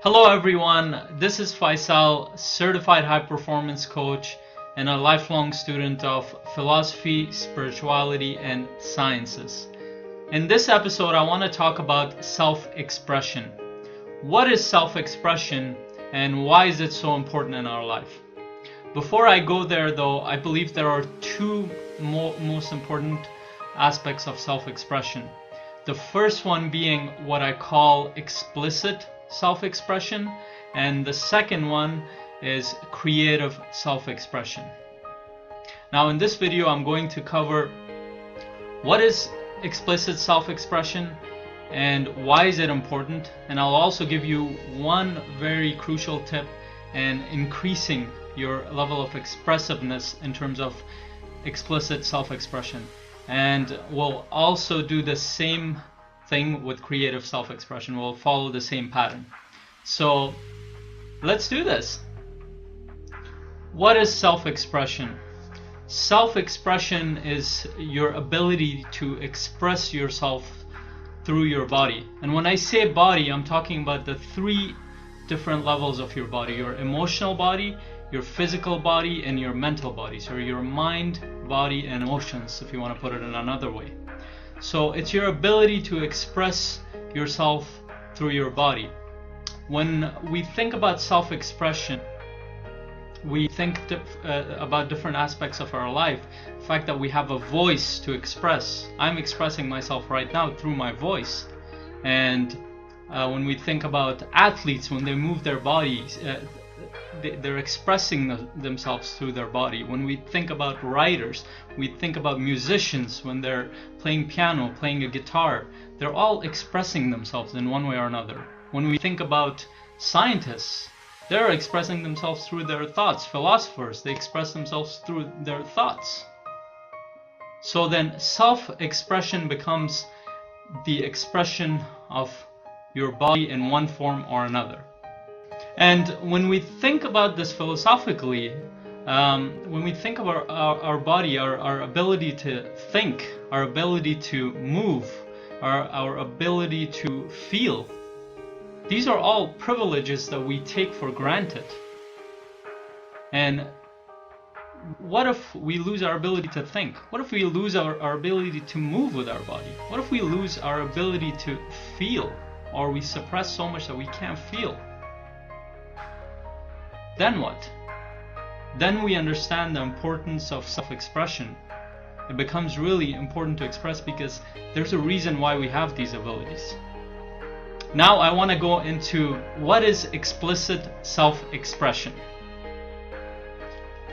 Hello everyone, this is Faisal, certified high performance coach and a lifelong student of philosophy, spirituality, and sciences. In this episode, I want to talk about self-expression. What is self-expression and why is it so important in our life? Before I go there though, I believe there are two most important aspects of self-expression. The first one being what I call explicit self-expression, and the second one is creative self-expression. Now in this video I'm going to cover what is explicit self-expression and why is it important, and I'll also give you one very crucial tip in increasing your level of expressiveness in terms of explicit self-expression. And we'll also do the same thing with creative self-expression. We'll follow the same pattern. So let's do this. What is self-expression? Self-expression is your ability to express yourself through your body. And when I say body, I'm talking about the three different levels of your body: your emotional body, your physical body, and your mental body. So your mind, body, and emotions, if you want to put it in another way. So it's your ability to express yourself through your body. When we think about self-expression, we think about different aspects of our life. The fact that we have a voice to express. I'm expressing myself right now through my voice. And when we think about athletes, when they move their bodies, they're expressing themselves through their body. When we think about writers, we think about musicians when they're playing piano, playing a guitar, they're all expressing themselves in one way or another. When we think about scientists, they're expressing themselves through their thoughts. Philosophers, they express themselves through their thoughts. So then self-expression becomes the expression of your body in one form or another. And when we think about this philosophically, when we think of our body, our ability to think, our ability to move, our ability to feel, these are all privileges that we take for granted. And what if we lose our ability to think? What if we lose our ability to move with our body? What if we lose our ability to feel, or we suppress so much that we can't feel? Then what? Then we understand the importance of self-expression. It becomes really important to express because there's a reason why we have these abilities. Now I want to go into what is explicit self-expression.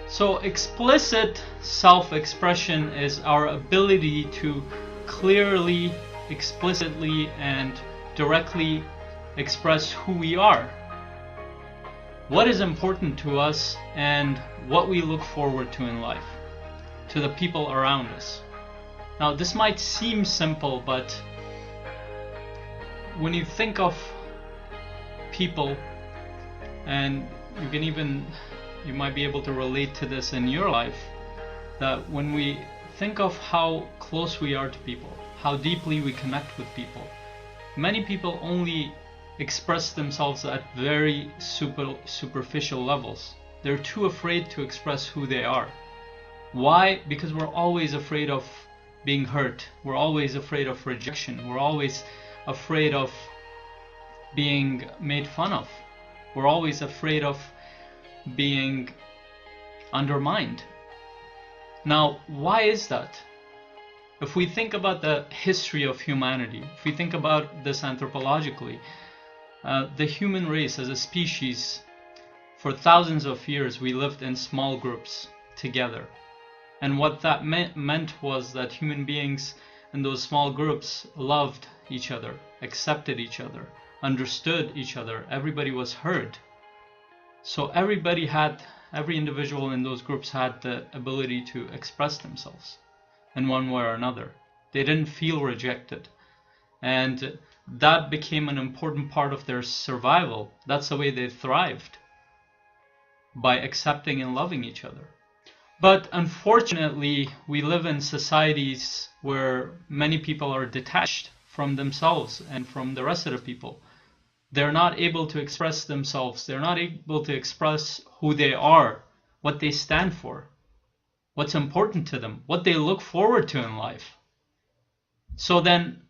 So explicit self-expression is our ability to clearly, explicitly, and directly express who we are, what is important to us, and what we look forward to in life, to the people around us. Now this might seem simple, but when you think of people, and you might be able to relate to this in your life, that when we think of how close we are to people, how deeply we connect with people, many people only express themselves at very superficial levels. They're too afraid to express who they are. Why? Because we're always afraid of being hurt. We're always afraid of rejection. We're always afraid of being made fun of. We're always afraid of being undermined. Now, why is that? If we think about the history of humanity, if we think about this anthropologically, the human race as a species, for thousands of years we lived in small groups together. And what that meant was that human beings in those small groups loved each other, accepted each other, understood each other. Everybody was heard. So every individual in those groups had the ability to express themselves in one way or another. They didn't feel rejected. And that became an important part of their survival. That's the way they thrived, by accepting and loving each other. But unfortunately, we live in societies where many people are detached from themselves and from the rest of the people. They're not able to express themselves. They're not able to express who they are, what they stand for, what's important to them, what they look forward to in life. So then,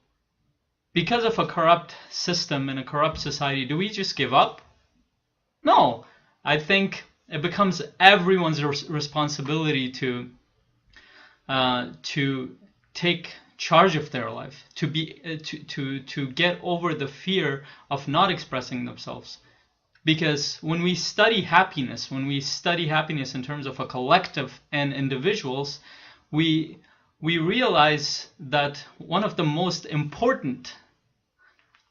because of a corrupt system and a corrupt society, do we just give up? No. I think it becomes everyone's responsibility to take charge of their life, to get over the fear of not expressing themselves. Because when we study happiness in terms of a collective and individuals, we realize that one of the most important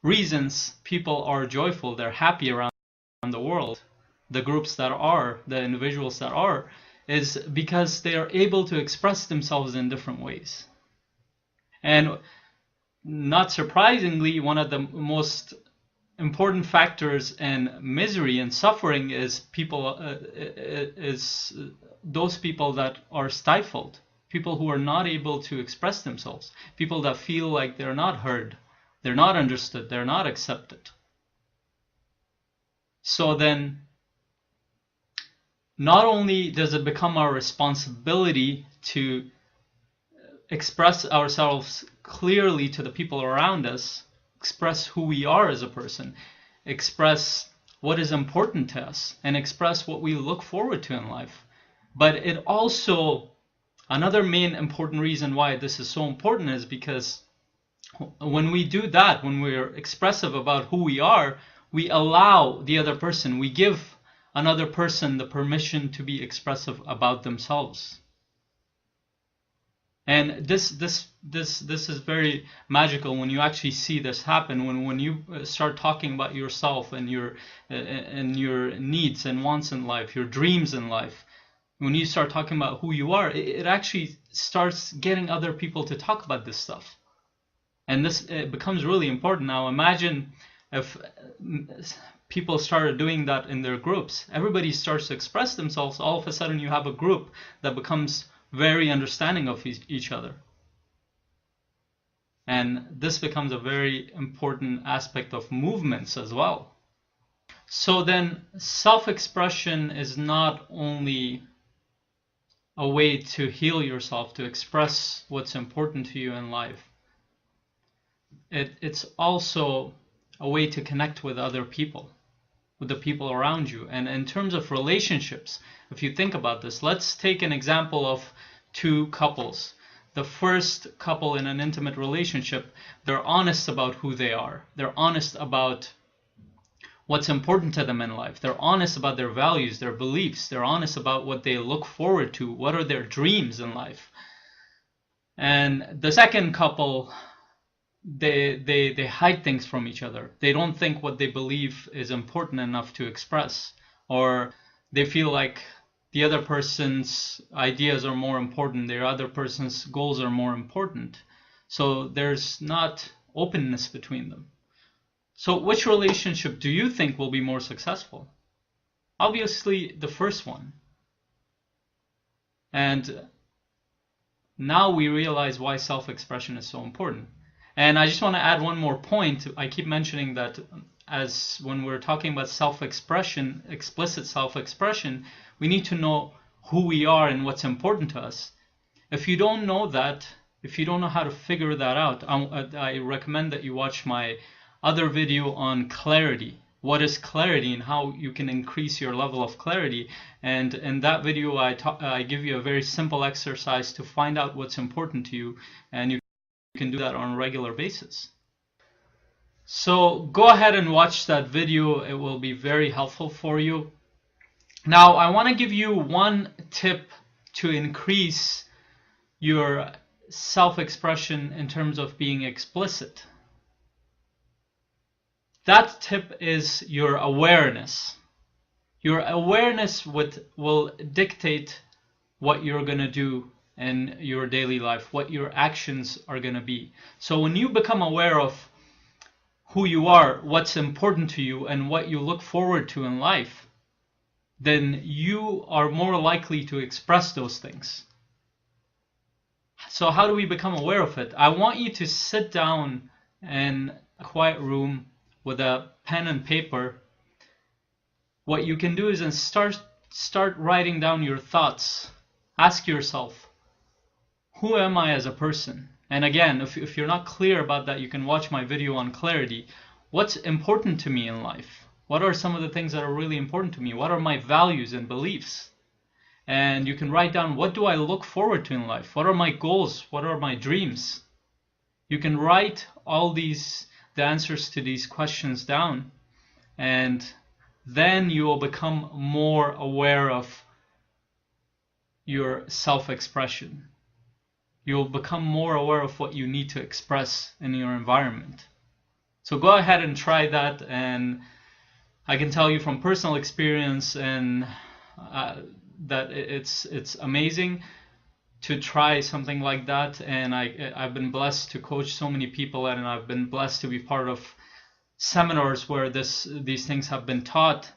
reasons people are joyful, they're happy around the world, the groups that are, the individuals that are, is because they are able to express themselves in different ways. And not surprisingly, one of the most important factors in misery and suffering is those people that are stifled, people who are not able to express themselves, people that feel like they're not heard, they're not understood, they're not accepted. So then, not only does it become our responsibility to express ourselves clearly to the people around us, express who we are as a person, express what is important to us, and express what we look forward to in life. But it also, another main important reason why this is so important is because when we do that, when we're expressive about who we are, we allow the other person, we give another person the permission to be expressive about themselves. And this is very magical when you actually see this happen. When you start talking about yourself and your needs and wants in life, your dreams in life, when you start talking about who you are, it actually starts getting other people to talk about this stuff. And this becomes really important. Now imagine if people started doing that in their groups. Everybody starts to express themselves. All of a sudden you have a group that becomes very understanding of each other. And this becomes a very important aspect of movements as well. So then self-expression is not only a way to heal yourself, to express what's important to you in life. It's also a way to connect with other people, with the people around you. And in terms of relationships, if you think about this, let's take an example of two couples. The first couple in an intimate relationship, they're honest about who they are. They're honest about what's important to them in life. They're honest about their values, their beliefs. They're honest about what they look forward to. What are their dreams in life? And the second couple, they hide things from each other. They don't think what they believe is important enough to express, or they feel like the other person's ideas are more important, the other person's goals are more important. So there's not openness between them. So which relationship do you think will be more successful? Obviously the first one. And now we realize why self-expression is so important. And I just want to add one more point. I keep mentioning that as when we're talking about self-expression, explicit self-expression, we need to know who we are and what's important to us. If you don't know that, if you don't know how to figure that out, I recommend that you watch my other video on clarity. What is clarity and how you can increase your level of clarity. And in that video, I give you a very simple exercise to find out what's important to you, and you can do that on a regular basis. So go ahead and watch that video. It will be very helpful for you. Now, I want to give you one tip to increase your self-expression in terms of being explicit. That tip is your awareness. Your awareness will dictate what you're going to do in your daily life, what your actions are going to be. So when you become aware of who you are, what's important to you, and what you look forward to in life, then you are more likely to express those things. So how do we become aware of it? I want you to sit down in a quiet room with a pen and paper, what you can do is start writing down your thoughts. Ask yourself, who am I as a person? And again, if you're not clear about that, you can watch my video on clarity. What's important to me in life? What are some of the things that are really important to me? What are my values and beliefs? And you can write down, what do I look forward to in life? What are my goals? What are my dreams? You can write all the answers to these questions down, and then you will become more aware of your self-expression. You'll become more aware of what you need to express in your environment. So go ahead and try that, and I can tell you from personal experience and that it's amazing to try something like that. And I've been blessed to coach so many people, and I've been blessed to be part of seminars where these things have been taught,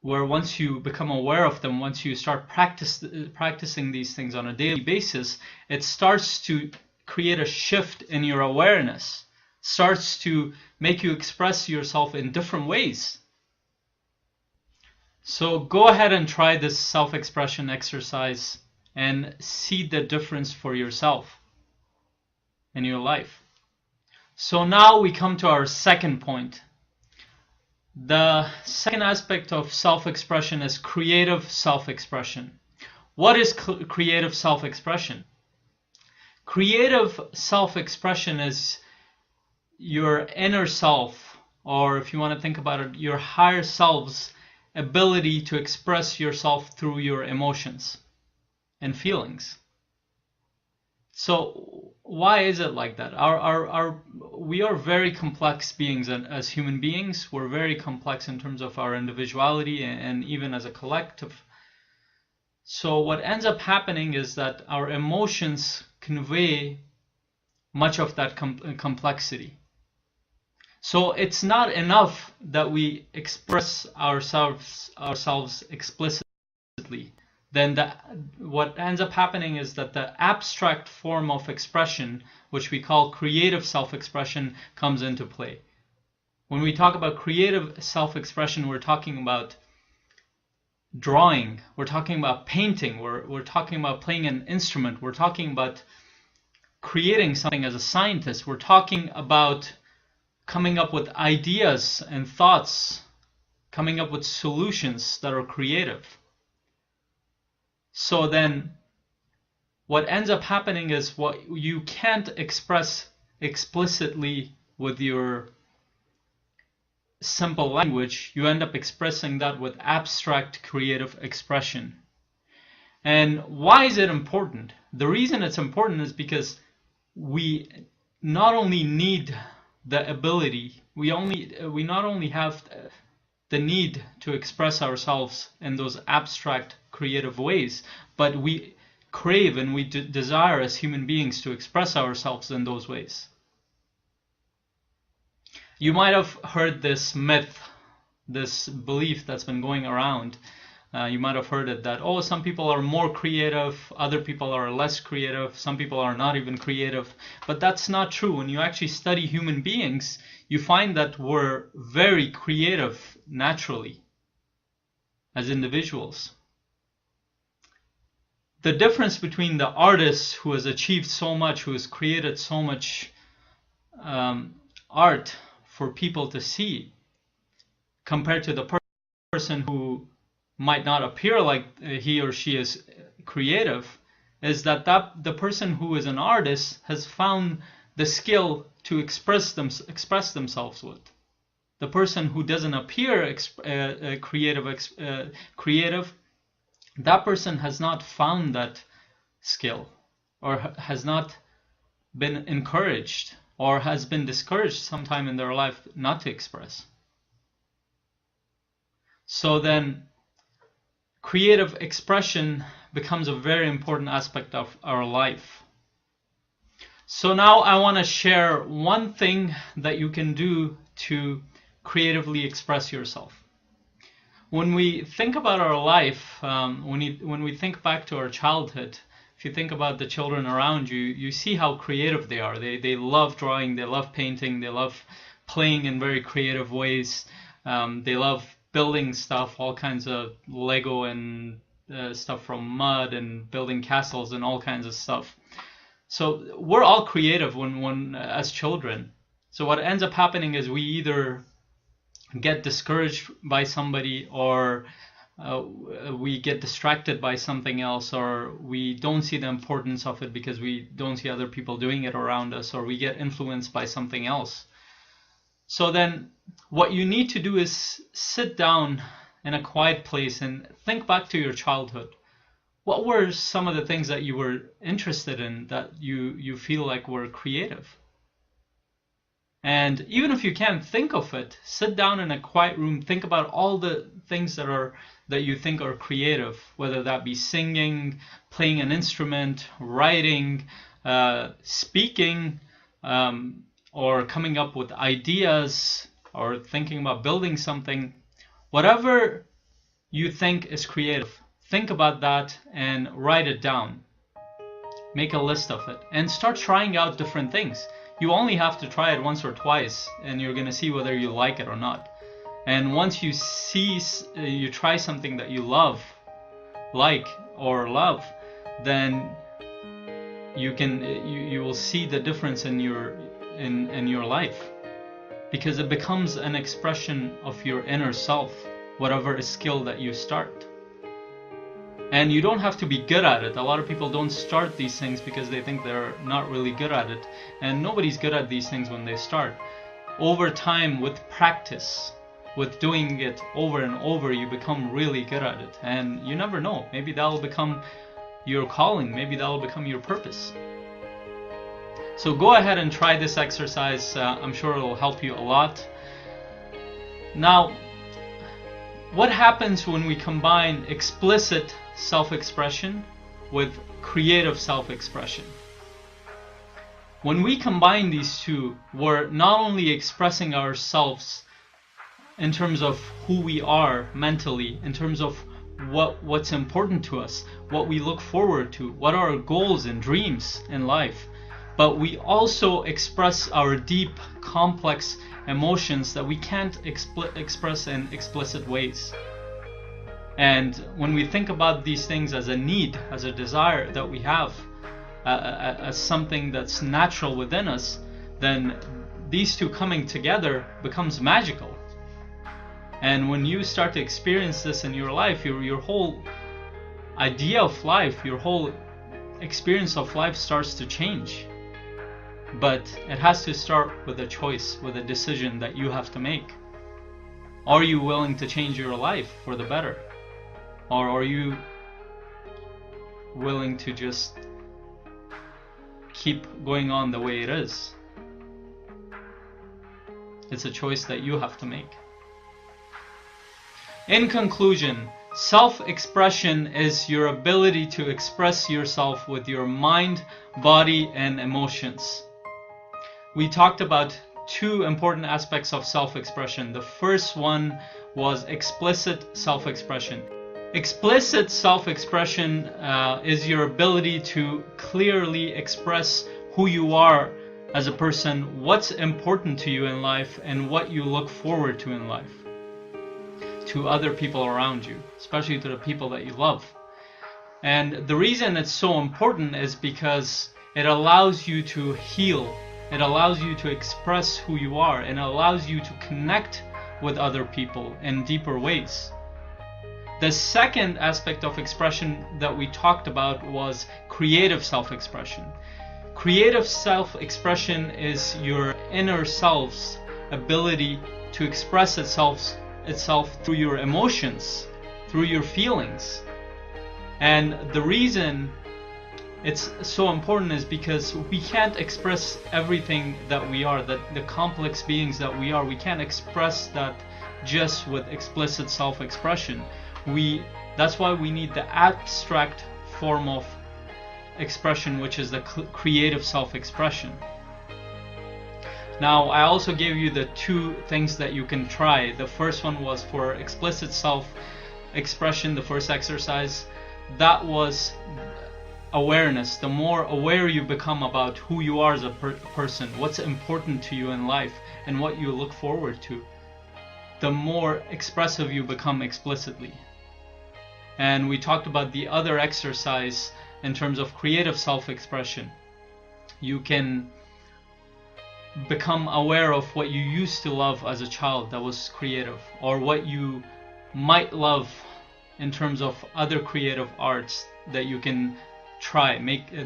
where once you become aware of them, once you start practicing these things on a daily basis, it starts to create a shift in your awareness, starts to make you express yourself in different ways. So go ahead and try this self-expression exercise and see the difference for yourself in your life. So now we come to our second point. The second aspect of self-expression is creative self-expression. What is creative self-expression? Creative self-expression is your inner self, or if you want to think about it, your higher self's ability to express yourself through your emotions and feelings. So why is it like that? We are very complex beings, and as human beings, we're very complex in terms of our individuality and even as a collective. So what ends up happening is that our emotions convey much of that complexity. So it's not enough that we express ourselves explicitly. Then what ends up happening is that the abstract form of expression, which we call creative self-expression, comes into play. When we talk about creative self-expression, we're talking about drawing, we're talking about painting, we're talking about playing an instrument, we're talking about creating something as a scientist, we're talking about coming up with ideas and thoughts, coming up with solutions that are creative. So then what ends up happening is what you can't express explicitly with your simple language, you end up expressing that with abstract creative expression. And why is it important? The reason it's important is because we not only need the ability, we not only have the need to express ourselves in those abstract creative ways, but we crave and we desire as human beings to express ourselves in those ways. You might have heard this myth, this belief that's been going around. You might have heard it that, oh, some people are more creative, other people are less creative, some people are not even creative. But that's not true. When you actually study human beings, you find that we're very creative naturally as individuals. The difference between the artist who has achieved so much, who has created so much art for people to see, compared to the person who might not appear like he or she is creative, is that the person who is an artist has found the skill to express themselves with. The person who doesn't appear creative, that person has not found that skill, or has not been encouraged, or has been discouraged sometime in their life not to express. So then creative expression becomes a very important aspect of our life. So now I want to share one thing that you can do to creatively express yourself. When we think about our life, when we think back to our childhood, if you think about the children around you, you see how creative they are. They love drawing, they love painting, they love playing in very creative ways. They love building stuff, all kinds of Lego and stuff from mud, and building castles and all kinds of stuff. So we're all creative when as children. So what ends up happening is we either get discouraged by somebody, or we get distracted by something else, or we don't see the importance of it because we don't see other people doing it around us, or we get influenced by something else. So then what you need to do is sit down in a quiet place and think back to your childhood. What were some of the things that you were interested in that you feel like were creative? And even if you can't think of it, sit down in a quiet room, think about all the things that you think are creative, whether that be singing, playing an instrument, writing, speaking, or coming up with ideas, or thinking about building something. Whatever you think is creative, think about that and write it down. Make a list of it and start trying out different things. You only have to try it once or twice, and you're going to see whether you like it or not. And once you try something that you love, then you will see the difference in your life, because it becomes an expression of your inner self, whatever skill that you start. And you don't have to be good at it. A lot of people don't start these things because they think they're not really good at it. And nobody's good at these things when they start. Over time, with practice, with doing it over and over, you become really good at it. And you never know. Maybe that'll become your calling. Maybe that'll become your purpose. So go ahead and try this exercise. I'm sure it'll help you a lot. Now, what happens when we combine explicit self-expression with creative self-expression? When we combine these two, we're not only expressing ourselves in terms of who we are mentally, in terms of what's important to us, what we look forward to, what are our goals and dreams in life, but we also express our deep, complex emotions that we can't express in explicit ways. And when we think about these things as a need, as a desire that we have, as something that's natural within us, then these two coming together becomes magical. And when you start to experience this in your life, your whole idea of life, your whole experience of life starts to change. But it has to start with a choice, with a decision that you have to make. Are you willing to change your life for the better? Or are you willing to just keep going on the way it is? It's a choice that you have to make. In conclusion, self-expression is your ability to express yourself with your mind, body, and emotions. We talked about two important aspects of self-expression. The first one was explicit self-expression. Explicit self-expression is your ability to clearly express who you are as a person, what's important to you in life, and what you look forward to in life, to other people around you, especially to the people that you love. And the reason it's so important is because it allows you to heal. It allows you to express who you are, and it allows you to connect with other people in deeper ways. The second aspect of expression that we talked about was creative self-expression. Creative self-expression is your inner self's ability to express itself through your emotions, through your feelings. And the reason it's so important is because we can't express everything that we are, that the complex beings that we are. We can't express that just with explicit self-expression. That's why we need the abstract form of expression, which is the creative self-expression. Now, I also gave you the two things that you can try. The first one was for explicit self-expression, the first exercise. That was awareness, the more aware you become about who you are as a person, what's important to you in life, and what you look forward to, the more expressive you become explicitly. And we talked about the other exercise in terms of creative self-expression. You can become aware of what you used to love as a child that was creative, or what you might love in terms of other creative arts that you can try,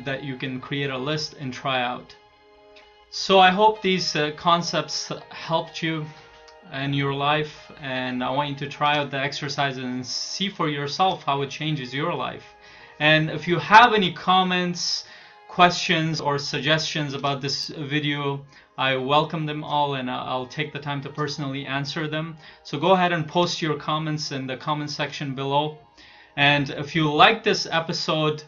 that you can create a list and try out. So I hope these concepts helped you in your life, and I want you to try out the exercises and see for yourself how it changes your life. And if you have any comments, questions, or suggestions about this video, I welcome them all, and I'll take the time to personally answer them. So go ahead and post your comments in the comment section below. And if you like this episode,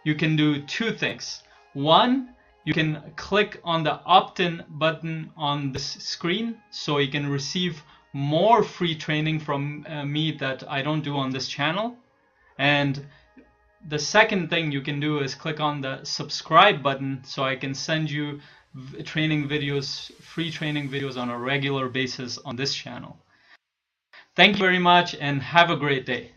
you can do two things. One, you can click on the opt-in button on this screen so you can receive more free training from me that I don't do on this channel. And the second thing you can do is click on the subscribe button so I can send you training videos, free training videos on a regular basis on this channel. Thank you very much and have a great day.